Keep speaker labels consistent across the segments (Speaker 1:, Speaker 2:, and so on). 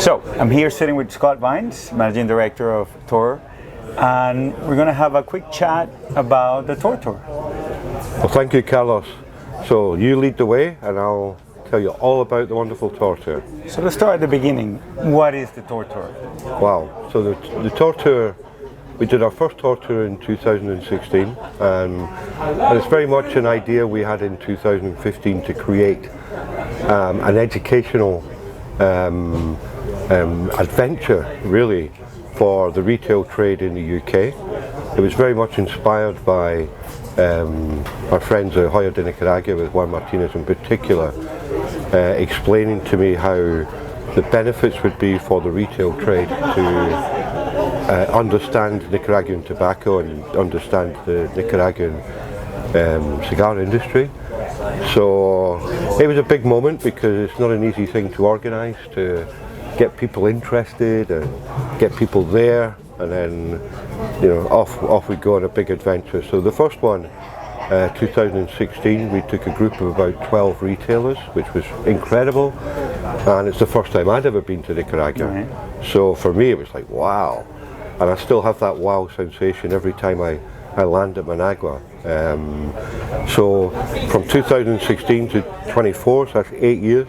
Speaker 1: So, I'm here sitting with Scott Vines, Managing Director of Tor, and we're going to have a quick chat about the Tor Tour.
Speaker 2: Well, thank you, Carlos. So, you lead the way, and I'll tell you all about the wonderful Tor Tour.
Speaker 1: So, let's start at the beginning. What is the Tor Tour?
Speaker 2: Wow. So, the Tor Tour, we did our first Tor Tour in 2016, and it's very much an idea we had in 2015 to create an educational adventure, really, for the retail trade in the UK. It was very much inspired by our friends at Hoya de Nicaragua, with Juan Martinez in particular, explaining to me how the benefits would be for the retail trade to understand Nicaraguan tobacco and understand the Nicaraguan cigar industry. So it was a big moment, because it's not an easy thing to organise, to get people interested and get people there, and then off we go on a big adventure. So the first one, 2016, we took a group of about 12 retailers, which was incredible, and it's the first time I'd ever been to Nicaragua.
Speaker 1: Right.
Speaker 2: So for me it was like, wow, and I still have that wow sensation every time I land at Managua. So from 2016 to 24, so that's 8 years.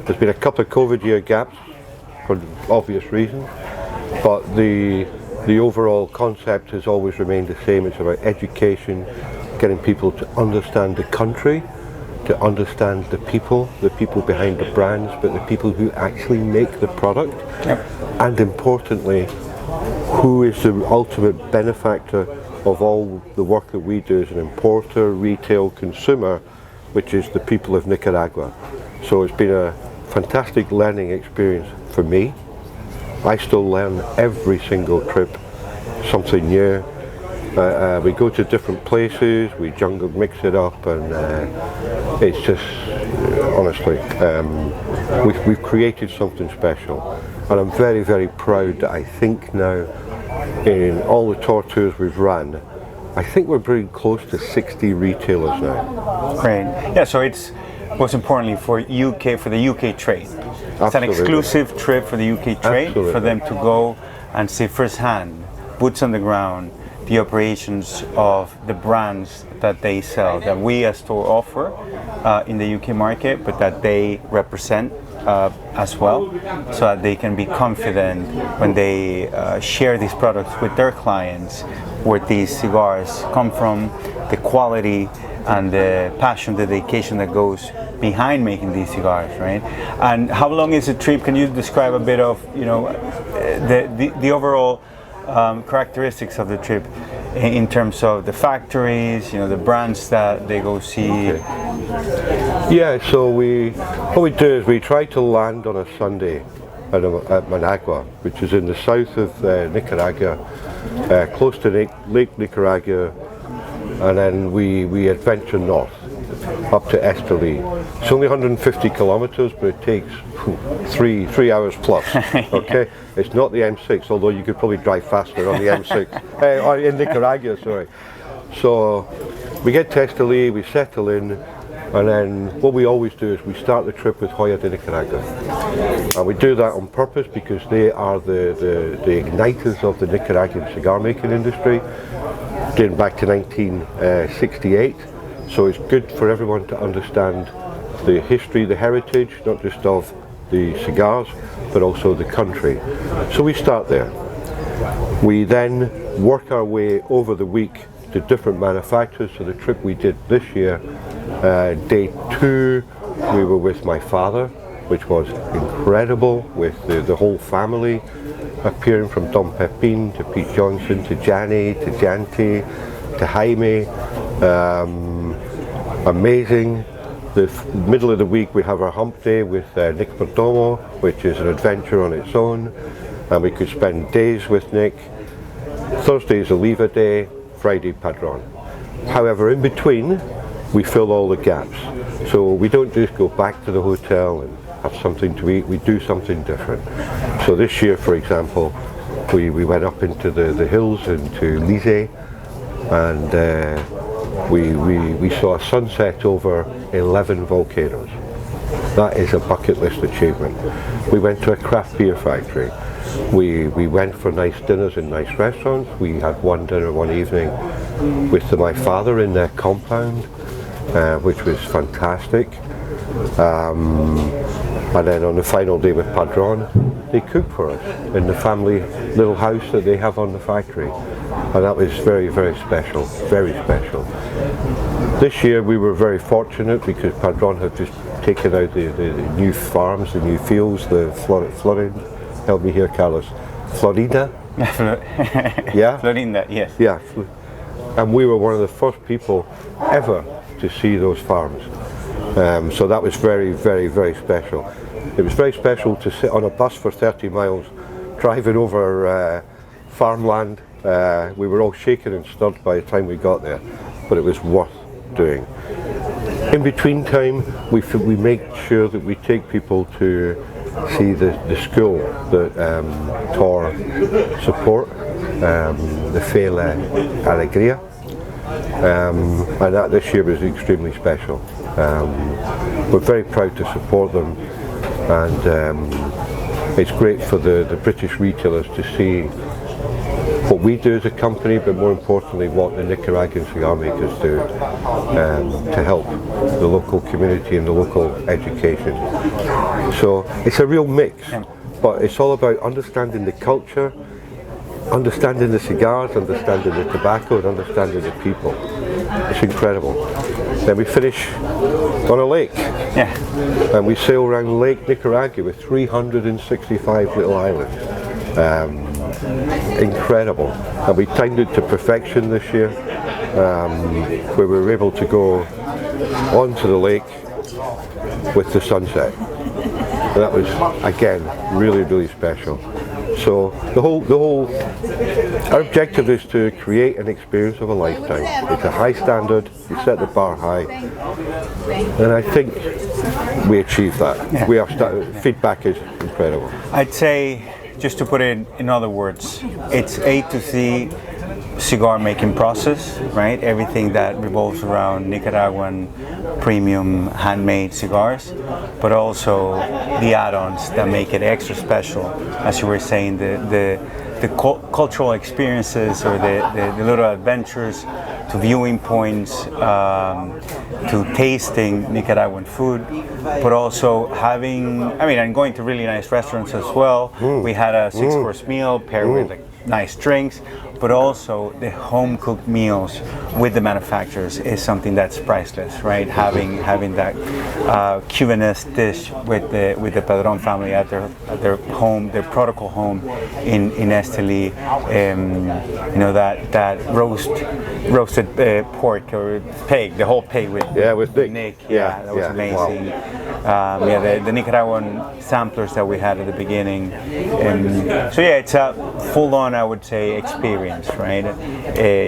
Speaker 2: There's been a couple of COVID year gaps for obvious reasons, but the overall concept has always remained the same. It's about education, getting people to understand the country, to understand the people behind the brands, but the people who actually make the product.
Speaker 1: Yep.
Speaker 2: And importantly, who is the ultimate benefactor of all the work that we do as an importer, retail, consumer, which is the people of Nicaragua. So it's been a fantastic learning experience for me. I still learn every single trip something new. We go to different places, we jungle mix it up, and it's just, honestly, we've created something special. And I'm very, very proud that I think now, in all the Tor Tours we've run, I think we're pretty close to 60 retailers now.
Speaker 1: Great. Yeah, so it's most importantly for the UK trade. It's
Speaker 2: Absolutely.
Speaker 1: an exclusive trip for the UK trade.
Speaker 2: Absolutely.
Speaker 1: For them to go and see firsthand, boots on the ground, the operations of the brands that they sell, that we as Tor offer in the UK market, but that they represent as well, so that they can be confident when they share these products with their clients, where these cigars come from, the quality and the passion, the dedication that goes behind making these cigars, right? And how long is the trip? Can you describe a bit of the overall characteristics of the trip in terms of the factories, the brands that they go see?
Speaker 2: Okay. Yeah, so what we do is we try to land on a Sunday at Managua, which is in the south of Nicaragua, close to Lake Nicaragua, and then we adventure north up to Esteli. It's only 150 kilometers, but it takes 3 hours plus. Okay, it's not the M6, although you could probably drive faster on the M6 or in Nicaragua. Sorry. So we get to Esteli, we settle in, and then what we always do is we start the trip with Hoya de Nicaragua, and we do that on purpose because they are the igniters of the Nicaraguan cigar making industry, dating back to 1968. So it's good for everyone to understand the history, the heritage, not just of the cigars, but also the country. So we start there. We then work our way over the week to different manufacturers. So the trip we did this year, day 2, we were with my father, which was incredible, with the whole family, appearing from Don Pepin to Pete Johnson to Gianni to Janti to Jaime. Amazing. The middle of the week we have our hump day with Nick Perdomo, which is an adventure on its own, and we could spend days with Nick. Thursday is Oliva Day, Friday Padron. However, in between we fill all the gaps. So we don't just go back to the hotel and have something to eat, we do something different. So this year, for example, we went up into the hills, into Lise, and we saw a sunset over 11 volcanoes. That is a bucket list achievement. We went to a craft beer factory. We went for nice dinners in nice restaurants. We had one dinner one evening with my father in their compound, which was fantastic. And then on the final day with Padron, they cooked for us in the family little house that they have on the factory. And that was very, very special, very special. This year we were very fortunate because Padron had just taken out the new farms, the new fields, the Florida, help me here Carlos, Florida? Yeah?
Speaker 1: Florinda, yes.
Speaker 2: Yeah, and we were one of the first people ever to see those farms. So that was very, very, very special. It was very special to sit on a bus for 30 miles, driving over farmland. We were all shaken and stirred by the time we got there, but it was worth doing. In between time, we make sure that we take people to see the school that Tor support, the Fe la Alegria, and that this year was extremely special. We're very proud to support them, and it's great for the British retailers to see what we do as a company, but more importantly what the Nicaraguan cigar makers do to help the local community and the local education. So it's a real mix, but it's all about understanding the culture, understanding the cigars, understanding the tobacco, and understanding the people. It's incredible. Then we finish on a lake, and we sail around Lake Nicaragua with 365 little islands. Incredible, and we timed it to perfection this year, where we were able to go onto the lake with the sunset. And that was again really, really special. So our objective is to create an experience of a lifetime. It's a high standard, we set the bar high, and I think we achieved that. Yeah. Feedback is incredible.
Speaker 1: I'd say, just to put it in other words, it's A to Z cigar making process, right? Everything that revolves around Nicaraguan premium handmade cigars, but also the add-ons that make it extra special. As you were saying, the cultural experiences or the little adventures, to viewing points, to tasting Nicaraguan food, but also having, and going to really nice restaurants as well. We had a 6-course meal paired with like nice drinks, but also the home cooked meals with the manufacturers is something that's priceless, right? Having that Cubanist dish with the Padron family at their home, their protocol home in Esteli, that roasted pork or pig, the whole pig with Nick. Yeah, that was amazing. Wow. The Nicaraguan samplers that we had at the beginning. So yeah, it's a full-on, I would say, experience, right?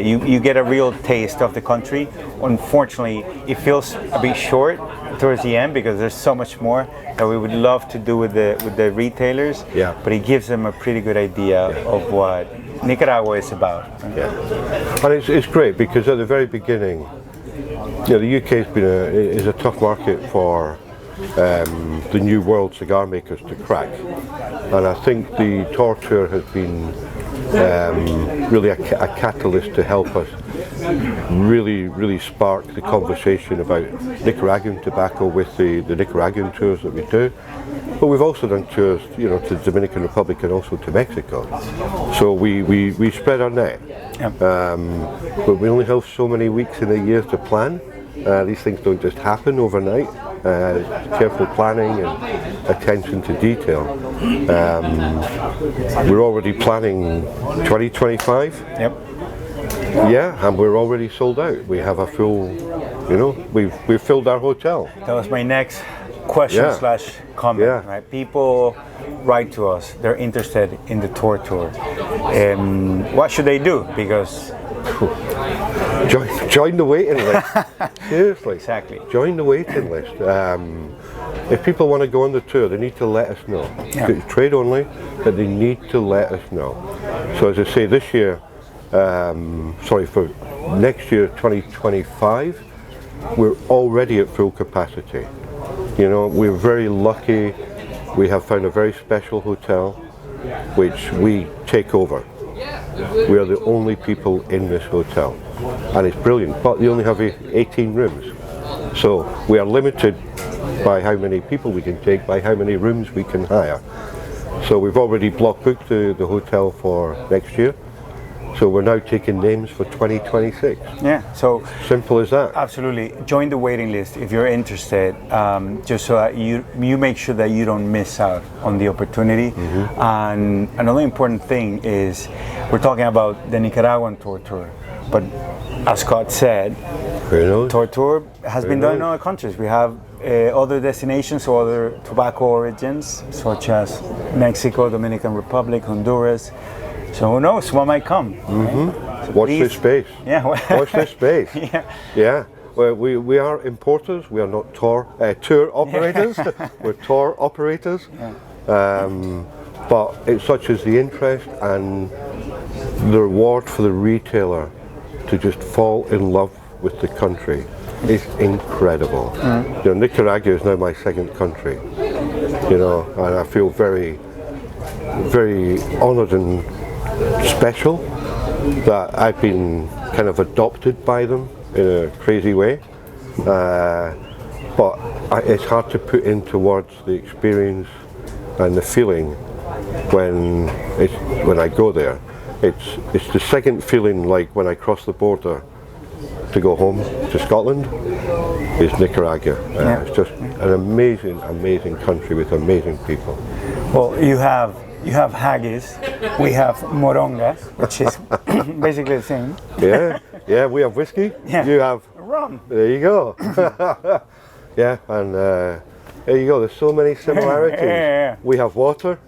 Speaker 1: You get a real taste of the country. Unfortunately, it feels a bit short towards the end because there's so much more that we would love to do with the retailers. Yeah. But it gives them a pretty good idea of what Nicaragua is about. Right?
Speaker 2: Yeah. And it's great because at the very beginning, the UK is a tough market for the new world cigar makers to crack, and I think the Tor Tour has been really a catalyst to help us really spark the conversation about Nicaraguan tobacco with the Nicaraguan tours that we do. But we've also done tours, to the Dominican Republic and also to Mexico. So we spread our net. Yep. But we only have so many weeks in a year to plan. These things don't just happen overnight. Careful planning and attention to detail. We're already planning 2025.
Speaker 1: Yep.
Speaker 2: Yeah, and we're already sold out. We have a full, we've filled our hotel.
Speaker 1: That was my next question / comment. Yeah. Right? People write to us. They're interested in the Tor Tour. What should they do? Because
Speaker 2: join the waiting list. Seriously.
Speaker 1: Exactly.
Speaker 2: Join the waiting list. If people want to go on the tour, they need to let us know. Yeah. It's trade only, but they need to let us know. So as I say, this year, for next year, 2025, we're already at full capacity. You know, we're very lucky. We have found a very special hotel which we take over. We are the only people in this hotel, and it's brilliant, but they only have 18 rooms. So we are limited by how many people we can take, by how many rooms we can hire. So we've already block booked the hotel for next year. So we're now taking names for 2026.
Speaker 1: Yeah, so
Speaker 2: simple as that.
Speaker 1: Absolutely. Join the waiting list if you're interested, just so that you make sure that you don't miss out on the opportunity.
Speaker 2: Mm-hmm.
Speaker 1: And another important thing is we're talking about the Nicaraguan Tor Tour, but as Scott said, Tor Tour has been done in other countries. We have other destinations or other tobacco origins, such as Mexico, Dominican Republic, Honduras. So who knows what might come?
Speaker 2: Mm-hmm.
Speaker 1: Right? So
Speaker 2: watch this space.
Speaker 1: Yeah.
Speaker 2: Watch this space. Yeah. Well, we are importers. We are not tour operators. We're tour operators. Yeah. But it's such as the interest and the reward for the retailer to just fall in love with the country is incredible. Mm. You know, Nicaragua is now my second country. You know, and I feel very, very honoured and special that I've been kind of adopted by them in a crazy way, but it's hard to put into words the experience and the feeling when I go there. It's the second feeling, like when I cross the border to go home to Scotland, is Nicaragua. It's just an amazing country with amazing people.
Speaker 1: Well, you have haggis, we have moronga, which is basically the same.
Speaker 2: Yeah, we have whiskey, you have
Speaker 1: rum.
Speaker 2: There you go. Yeah, and there you go, there's so many similarities.
Speaker 1: Yeah.
Speaker 2: We have water.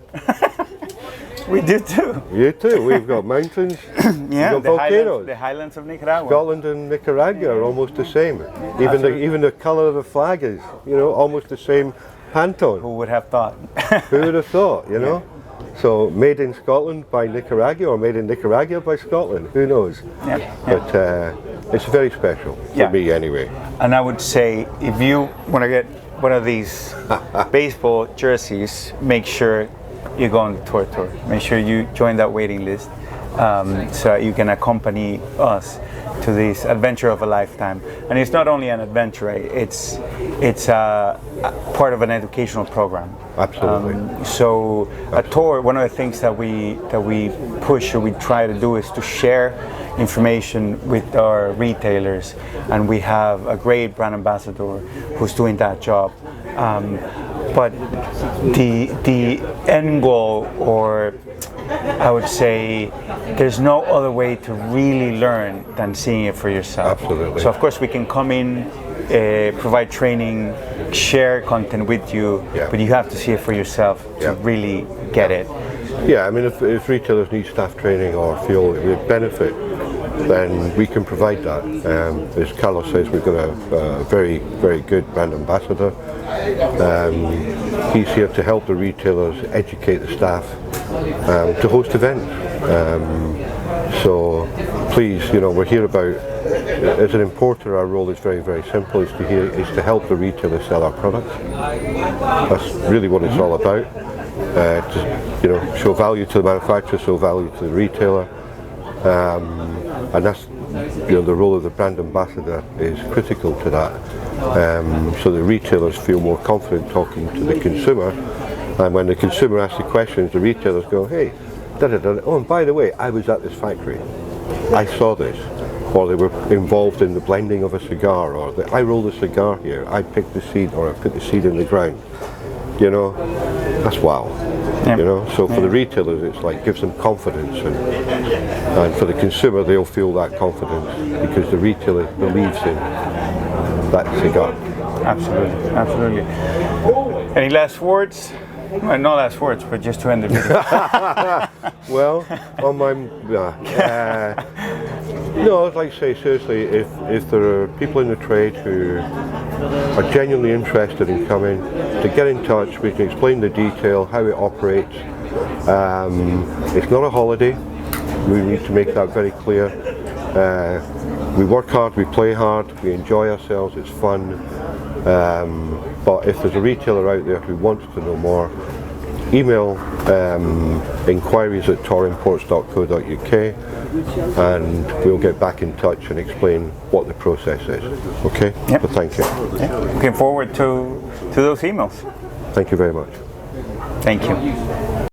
Speaker 1: We do too.
Speaker 2: You too, we've got mountains, we've got volcanoes.
Speaker 1: The highlands of Nicaragua.
Speaker 2: Scotland and Nicaragua are almost the same. Even the colour of the flag is, you know, almost the same Pantone.
Speaker 1: Who would have thought?
Speaker 2: Who would have thought, you know? So made in Scotland by Nicaragua, or made in Nicaragua by Scotland, who knows? But it's very special for me anyway.
Speaker 1: And I would say, if you want to get one of these baseball jerseys, make sure you go on the Tor Tour. Make sure you join that waiting list, so that you can accompany us to this adventure of a lifetime. And it's not only an adventure, it's part of an educational program.
Speaker 2: Absolutely.
Speaker 1: So a tour, one of the things that we push or we try to do is to share information with our retailers, and we have a great brand ambassador who's doing that job. But the end goal, or I would say, there's no other way to really learn than seeing it for yourself.
Speaker 2: Absolutely.
Speaker 1: So of course we can come in, provide training, share content with you, but you have to see it for yourself to really get it.
Speaker 2: Yeah, I mean, if retailers need staff training or feel it would benefit, then we can provide that. As Carlos says, we've got a very, very good brand ambassador. He's here to help the retailers educate the staff, to host events. So please, you know, we're here about, as an importer, our role is very, very simple, is to help the retailer sell our products. That's really what it's all about. To, you know, show value to the manufacturer, show value to the retailer. And that's, you know, the role of the brand ambassador is critical to that, so the retailers feel more confident talking to the consumer, and when the consumer asks the questions, the retailers go, hey, oh, and by the way, I was at this factory, I saw this, or they were involved in the blending of a cigar, or I rolled a cigar here, I picked the seed, or I put the seed in the ground. You know, that's wow. You know, so for the retailers, it's like gives them confidence, and for the consumer, they'll feel that confidence because the retailer believes in that cigar.
Speaker 1: Absolutely, absolutely. Any last words? Well, not last words, but just to end the video.
Speaker 2: Well, on my no, I'd like to say seriously, if there are people in the trade who are genuinely interested in coming, to get in touch. We can explain the detail, how it operates. It's not a holiday. We need to make that very clear. We work hard, we play hard, we enjoy ourselves, it's fun. But if there's a retailer out there who wants to know more, email inquiries@torimports.co.uk and we'll get back in touch and explain what the process is. Okay?
Speaker 1: Yep.
Speaker 2: But thank you.
Speaker 1: Yeah. Looking forward to those emails.
Speaker 2: Thank you very much.
Speaker 1: Thank you.